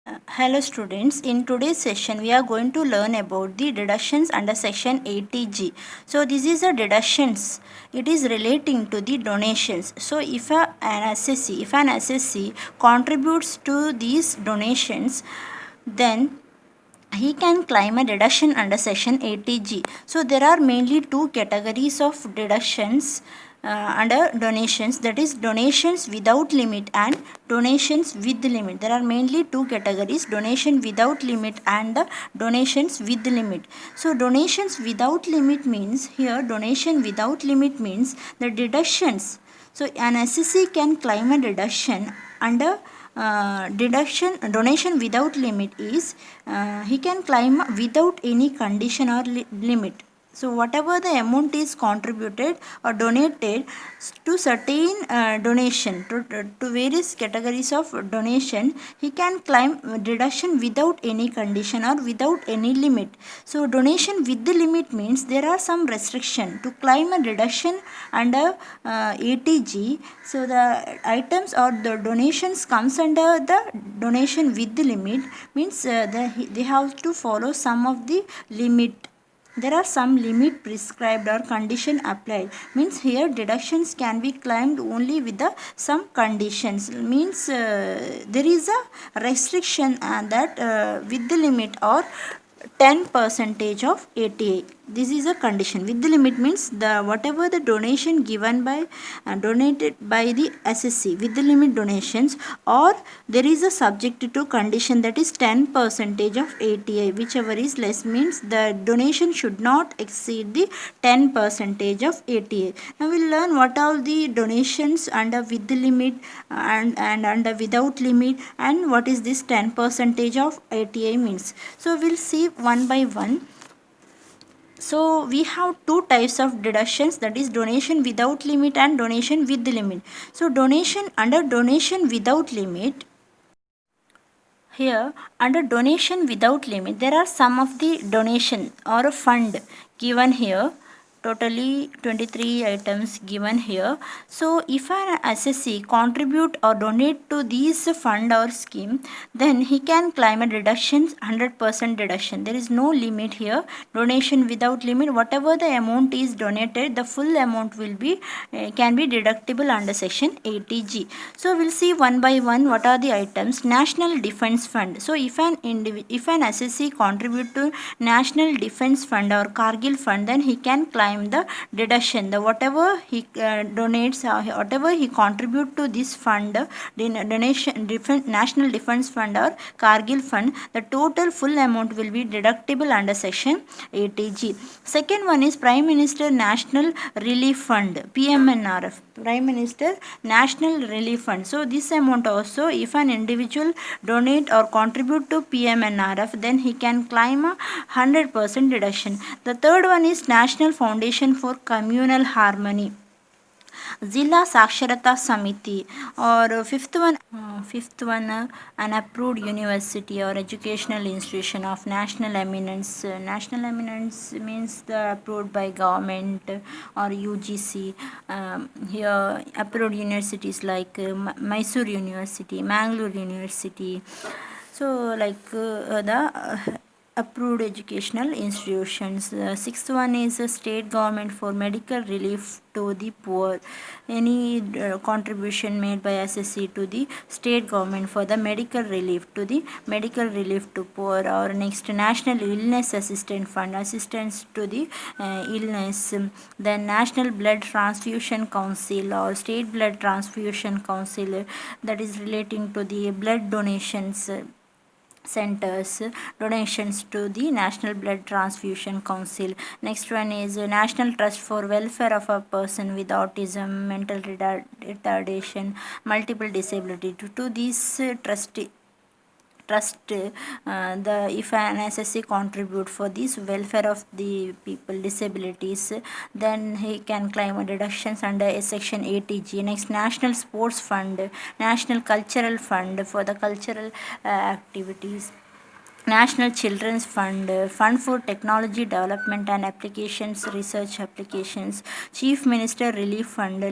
Hello students, in today's session we are going to learn about the deductions under section 80G. So this is a deductions. It is relating to the donations. So if an SSC contributes to these donations, then he can claim a deduction under section 80G. So there are mainly two categories of deductions under donations, that is donations without limit and donations with limit. There are mainly two categories, donation without limit and the donations with limit. So donations without limit means, here donation without limit means the deductions. So an SSC can claim a deduction under donation without limit is he can claim without any condition or limit. So whatever the amount is contributed or donated to certain donation to various categories of donation, he can claim deduction without any condition or without any limit. So donation with the limit means there are some restriction to claim a deduction under 80G. So the items or the donations comes under the donation with the limit means they have to follow some of the limit. There are some limit prescribed or condition applied, means here deductions can be claimed only with the some conditions, means there is a restriction that with the limit or 10% of ATA. This is a condition. With the limit means the whatever the donation given by donated by the SSC with the limit donations, or there is a subject to condition, that is 10% of ATA, whichever is less, means the donation should not exceed the 10% of ATA. Now we'll learn what are the donations under with the limit and under without limit, and what is this 10% of ATA means. So we'll see one by one. So we have two types of deductions, that is donation without limit and donation with the limit. So under donation without limit, here under donation without limit there are some of the donation or a fund given here, totally 23 items given here. So if an SSC contribute or donate to these fund or scheme, then he can claim a deduction, 100% deduction. There is no limit here. Donation without limit, whatever the amount is donated, the full amount will be can be deductible under section 80G. So we'll see one by one what are the items. National Defence Fund. So if an SSC contribute to National Defence Fund or Kargil Fund, then he can claim the deduction. The whatever he donates, whatever he contribute to this fund, National Defence Fund or Kargil Fund, the total full amount will be deductible under section 80G. Second one is Prime Minister National Relief Fund, PMNRF, Prime Minister National Relief Fund. So this amount also, if an individual donate or contribute to PMNRF, then he can claim a 100% deduction. The third one is National Foundation for Communal Harmony, Zilla Saksharata Samiti. Or fifth one, an approved university or educational institution of national eminence. National eminence means the approved by government or UGC. Here approved universities like Mysore University, Mangalore University. So like the approved educational institutions. Sixth one is a state government for medical relief to the poor. Any contribution made by SSC to the state government for the medical relief to poor. Or next, National Illness Assistance Fund, assistance to the illness. Then National Blood Transfusion Council or State Blood Transfusion Council, that is relating to the blood donations centers, donations to the National Blood Transfusion Council. Next one is National Trust for Welfare of a Person with Autism, Mental Retardation, Multiple Disability. To this trust if an SSC contribute for this welfare of the people disabilities, then he can claim a deductions under section 80G. Next, National Sports Fund, National Cultural Fund for the cultural activities. National Children's Fund, Fund for Technology Development and Applications, Research Applications. Chief Minister Relief Fund,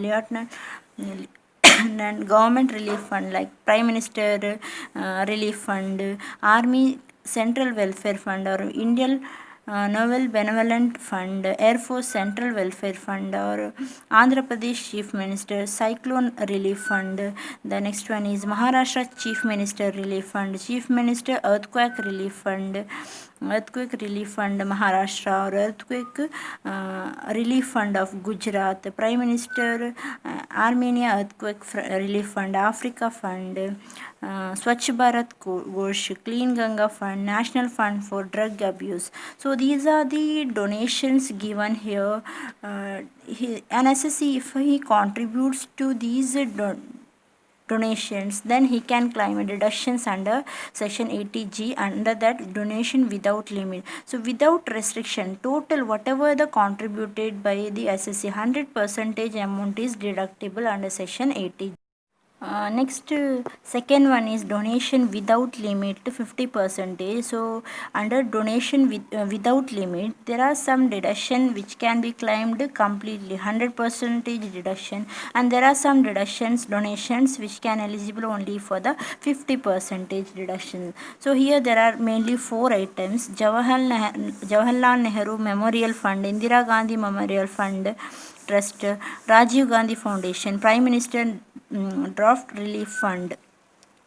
and government relief fund like Prime Minister Relief Fund, Army Central Welfare Fund, or Indian Naval Benevolent Fund, Air Force Central Welfare Fund, or Andhra Pradesh Chief Minister Cyclone Relief Fund. The next one is Maharashtra Chief Minister Relief Fund, Chief Minister Earthquake Relief Fund, Earthquake Relief Fund Maharashtra, or Earthquake Relief Fund of Gujarat, Prime Minister Armenia Earthquake Relief Fund, Africa Fund, Swachh Bharat Ghosh, Clean Ganga Fund, National Fund for Drug Abuse. So these are the donations given here. An SSC, if he contributes to these donations, then he can claim deductions under section 80G, under that donation without limit. So without restriction, total whatever the contributed by the SSC, 100% amount is deductible under section 80G. Next, second one is donation without limit, 50%. So under donation without limit, there are some deduction which can be claimed completely, 100% deduction, and there are some donations which can eligible only for the 50% deduction. So here there are mainly 4 items: Jawaharlal Nehru Memorial Fund, Indira Gandhi Memorial Fund Trust, Rajiv Gandhi Foundation, Prime Minister Draft Relief Fund,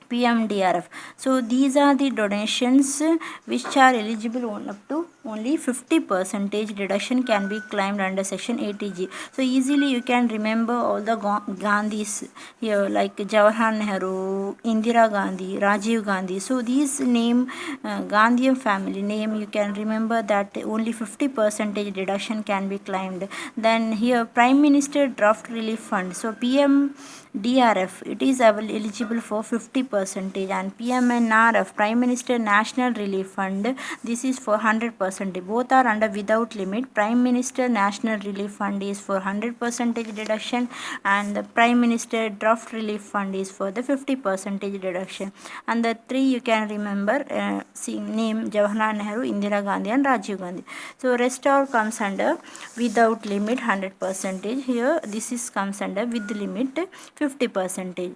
PMDRF. So these are the donations which are eligible up to only 50% deduction can be claimed under section 80G. So easily you can remember all the Gandhis here, like Jawaharlal Nehru, Indira Gandhi, Rajiv Gandhi. So these name, Gandhian family name, you can remember that only 50% deduction can be claimed. Then here Prime Minister Draft Relief Fund. So PMDRF, it is eligible for 50%, and PMNRF, Prime Minister National Relief Fund, this is for 100%. Both are under without limit. Prime Minister National Relief Fund is for 100% deduction, and the Prime Minister Draft Relief Fund is for the 50% deduction. And the three you can remember, name Jawaharlal Nehru, Indira Gandhi, and Rajiv Gandhi. So rest all comes under without limit 100%. Here this is comes under with limit 50%.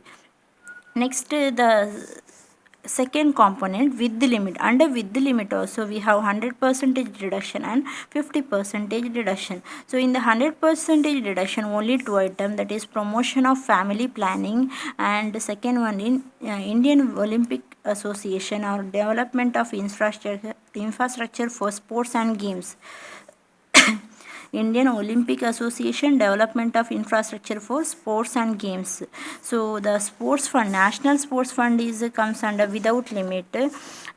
Next, the second component, with the limit. Under with the limit also we have 100% deduction and 50% deduction. So in the 100% deduction, only 2 items, that is promotion of family planning, and the second one in Indian Olympic Association, or development of infrastructure for sports and games. Indian Olympic Association, development of infrastructure for sports and games. So the sports fund, National Sports Fund, is comes under without limit.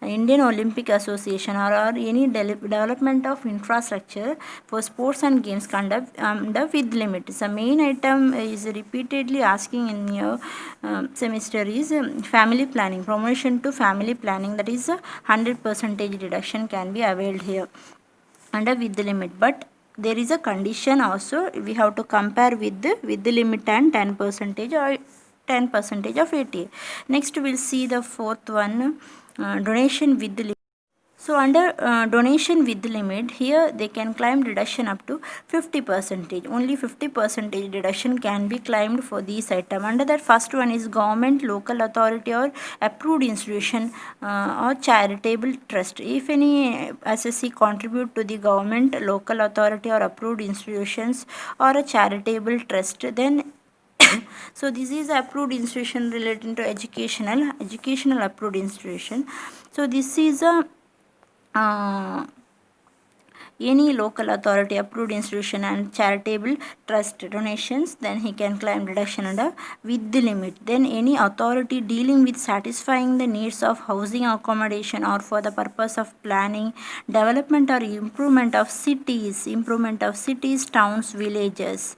Indian Olympic Association, or any development of infrastructure for sports and games conduct under with limit. So main item is repeatedly asking in your semester is family planning, promotion to family planning, that is 100% deduction can be availed here under with the limit. But there is a condition also, we have to compare with the limit and 10% or 10% of 80. Next we'll see the fourth one, donation with the limit. So under donation with limit, here they can claim deduction up to 50%. Only 50% deduction can be claimed for these items. Under that, first one is government, local authority, or approved institution or charitable trust. If any SSC contribute to the government, local authority, or approved institutions or a charitable trust, then so this is approved institution relating to educational approved institution. So this is a any local authority, approved institution, and charitable trust donations, then he can claim deduction under with the limit. Then any authority dealing with satisfying the needs of housing accommodation, or for the purpose of planning, development, or improvement of cities, towns, villages.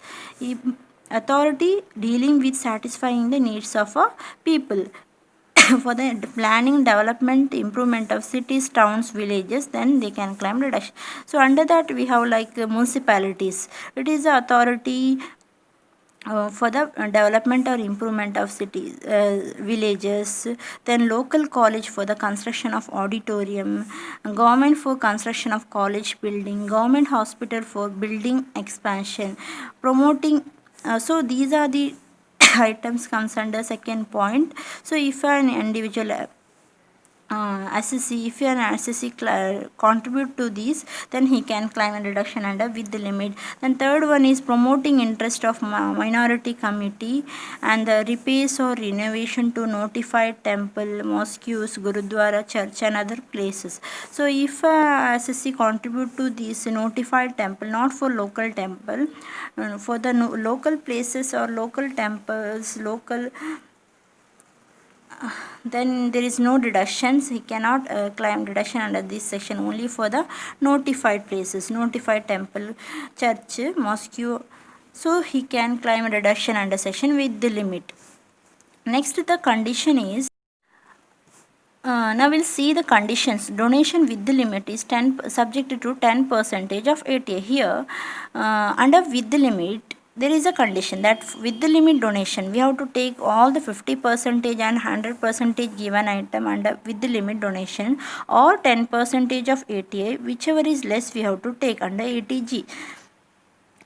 Authority dealing with satisfying the needs of people for the planning, development, improvement of cities, towns, villages, then they can claim reduction. So under that we have like municipalities. It is the authority for the development or improvement of cities, villages. Then local college for the construction of auditorium, government for construction of college building, government hospital for building expansion, promoting. So these are the items comes under second point. So if an individual assessee, if an assessee contribute to these, then he can claim a deduction under with the limit. Then third one is promoting interest of minority committee and the repairs or renovation to notified temple, mosques, gurudwara, church and other places. So if assessee contribute to these notified temple, not for local temple, for the local places or local temples, local, then there is no deductions. He cannot claim deduction under this section, only for the notified places, notified temple, church, mosque. So he can claim a deduction under section with the limit. Next, the condition is, now we'll see the conditions. Donation with the limit is 10 subject to 10% of ATA. Here under with the limit, there is a condition that with the limit donation we have to take all the 50% and 100% given item under with the limit donation, or 10% of ATA, whichever is less we have to take under ATG.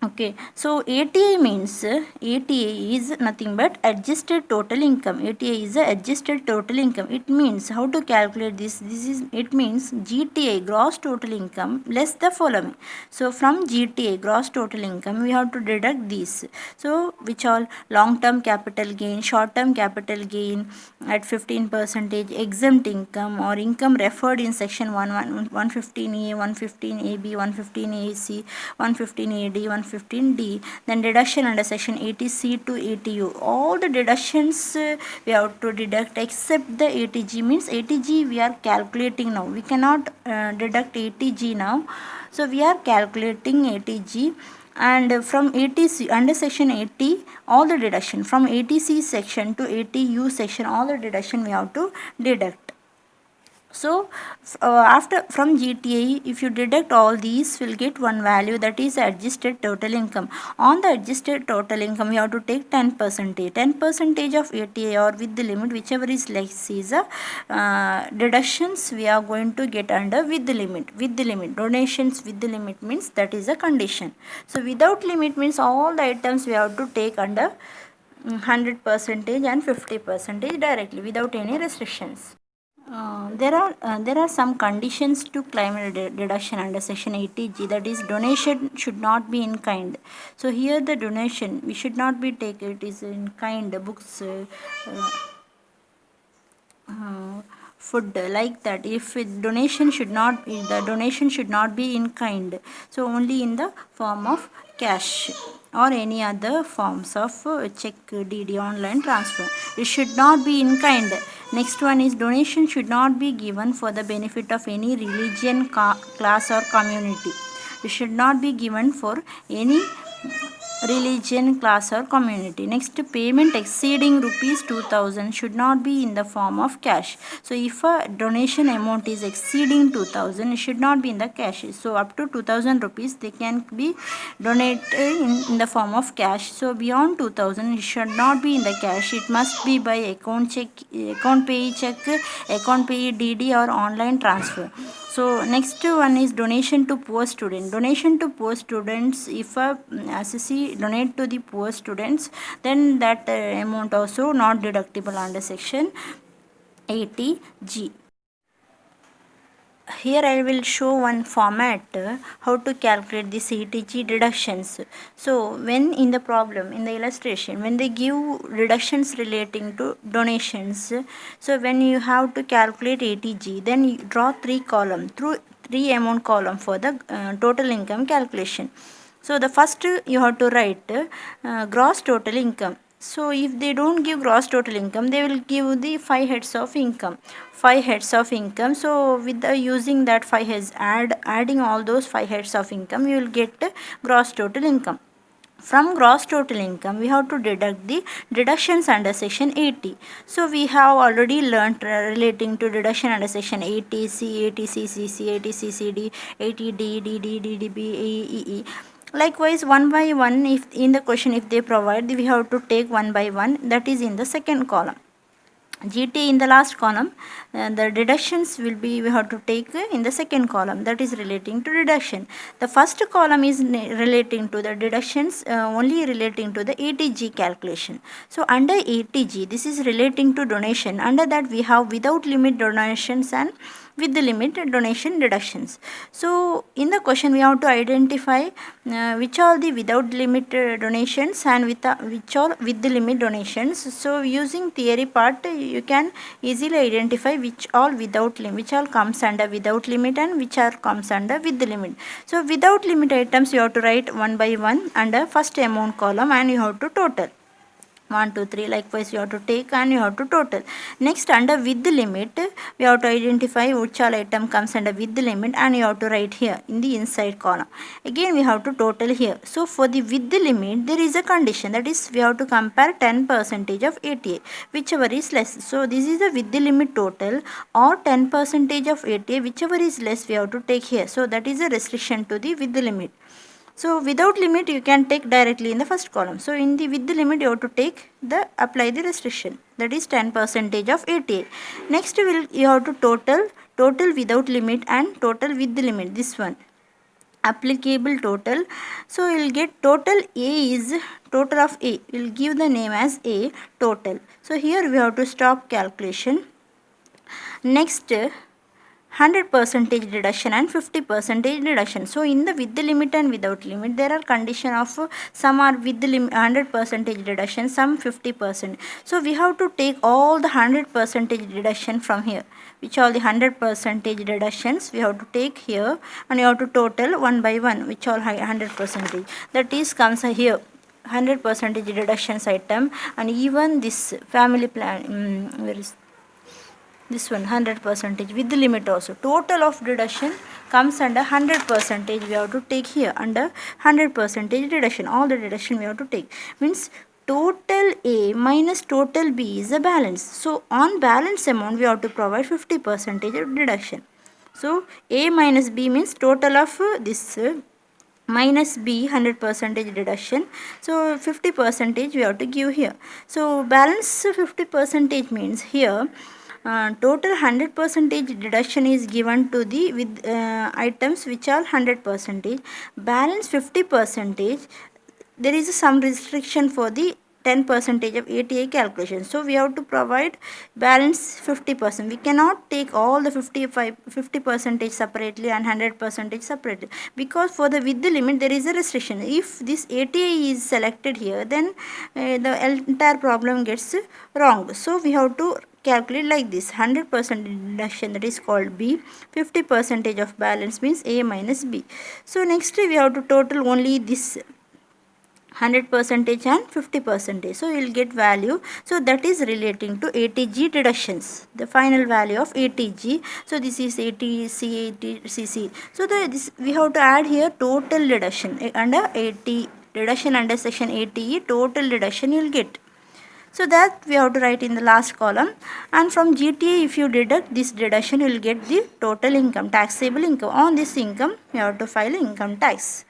Okay, so ATA means ATA is nothing but adjusted total income. ATA is the adjusted total income. It means how to calculate this. It means GTA, gross total income, less the following. So from GTA, gross total income, we have to deduct these. So which all long term capital gain, short term capital gain at 15%, exempt income or income referred in section 115A, 115AB, 115AC, 115AD, 115D, then deduction under section 80C to 80U. All the deductions we have to deduct except the ATG. Means ATG we are calculating now. We cannot deduct ATG now. So we are calculating ATG, and from 80C under section 80, all the deduction from 80C section to 80U section, all the deduction we have to deduct. So after from GTA, if you deduct all these, will get one value, that is adjusted total income. On the adjusted total income, we have to take 10%. 10% of ATA or with the limit, whichever is less is deductions we are going to get under with the limit. With the limit, donations with the limit means that is a condition. So without limit means all the items we have to take under 100% and 50% directly without any restrictions. There are some conditions to claim a deduction under section 80G, that is donation should not be in kind. So here the donation we should not be taken, it is in kind, books, food, like that. If donation should not, the donation should not be in kind, so only in the form of cash or any other forms of check, DD, online transfer. It should not be in kind. Next one is donation should not be given for the benefit of any religion, class or community. It should not be given for any religion, class or community. Next, payment exceeding rupees 2000 should not be in the form of cash. So if a donation amount is exceeding 2000, it should not be in the cash. So up to 2000 rupees they can be donated in the form of cash. So beyond 2000 it should not be in the cash, it must be by account check, account pay check, account pay DD or online transfer. So next one is donation to poor student. Donation to poor students, if a assessee donate to the poor students, then that amount also not deductible under section 80G. Here I will show one format how to calculate the CTG deductions. So when in the problem, in the illustration, when they give deductions relating to donations, so when you have to calculate ATG, then you draw three amount column for the total income calculation. So the first you have to write gross total income. So if they don't give gross total income, they will give the 5 heads of income. 5 heads of income. So with the using that 5 heads, adding all those 5 heads of income, you will get gross total income. From gross total income, we have to deduct the deductions under section 80. So we have already learnt relating to deduction under section 80C, 80CCC, 80CCD, 80D, DD, DDB, AEE. Likewise, one by one, if in the question if they provide, we have to take one by one, that is in the second column. GTA in the last column, the deductions will be, we have to take in the second column, that is relating to deduction. The first column is relating to the deductions, only relating to the ATG calculation. So under ATG, this is relating to donation. Under that we have without limit donations and with the limit donation deductions. So in the question we have to identify which are the without limit donations and which are with the limit donations. So using theory part, you can easily identify which all without limit, which all comes under without limit and which all comes under with the limit. So without limit items you have to write one by one under first amount column, and you have to total 1 2 3, likewise you have to take and you have to total. Next under with the limit, we have to identify which all item comes under with the limit, and you have to write here in the inside column. Again we have to total here. So for the with the limit there is a condition, that is we have to compare 10% of ATA, whichever is less. So this is the with the limit total or 10% of ATA, whichever is less we have to take here. So that is a restriction to the with the limit. So without limit you can take directly in the first column. So in the with the limit you have to take the apply the restriction, that is 10% of ATA. Next you have to total without limit and total with the limit, this one applicable total. So you will get total A is total of A, we will give the name as A total. So here we have to stop calculation. Next 100% deduction and 50% deduction. So in the with the limit and without limit there are condition of some are with the limit 100% deduction, some 50%. So we have to take all the 100% deduction from here, which all the 100% deductions we have to take here, and you have to total one by one which all 100%, that is comes here 100% deductions item. And even this family plan, where is this one 100% with the limit also, total of deduction comes under 100%, we have to take here under 100% deduction. All the deduction we have to take, means total A minus total B is a balance. So on balance amount we have to provide 50% of deduction. So A minus B means total of this minus B 100% deduction. So 50% we have to give here. So balance 50% means here total 100% deduction is given to the with items which are 100%. Balance 50%, there is some restriction for the 10% of ATA calculation. So we have to provide balance 50%. We cannot take all the 50% separately and 100% separately, because for the with the limit there is a restriction. If this ATA is selected here, then the entire problem gets wrong. So we have to calculate like this: 100% deduction, that is called B, 50% of balance means A minus B. So next we have to total only this 100% and 50%. So you will get value. So that is relating to ATG deductions, the final value of ATG. So this is ATC, ATCC. So this we have to add here total deduction under AT deduction under section ATE, total deduction you will get. So that we have to write in the last column. And from GTA, if you deduct this deduction, you will get the total income, taxable income. On this income you have to file income tax.